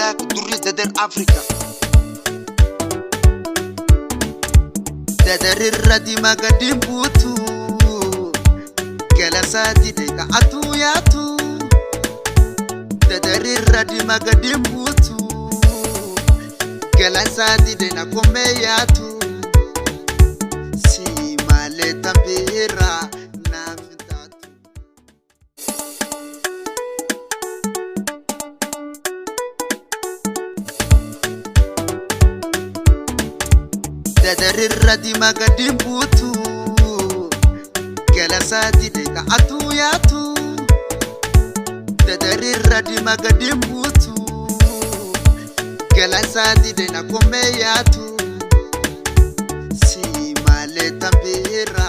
black durri dadar Africa dadar irrati magadim butu galasati deka atu yatu dadar irrati magadim butu galasati dena kome yatu si maleta bira na fitatu dadar irrati magadim butu galasati deka atu yatu dadar irrati magadim butu galasati dena kome yatu si maleta bira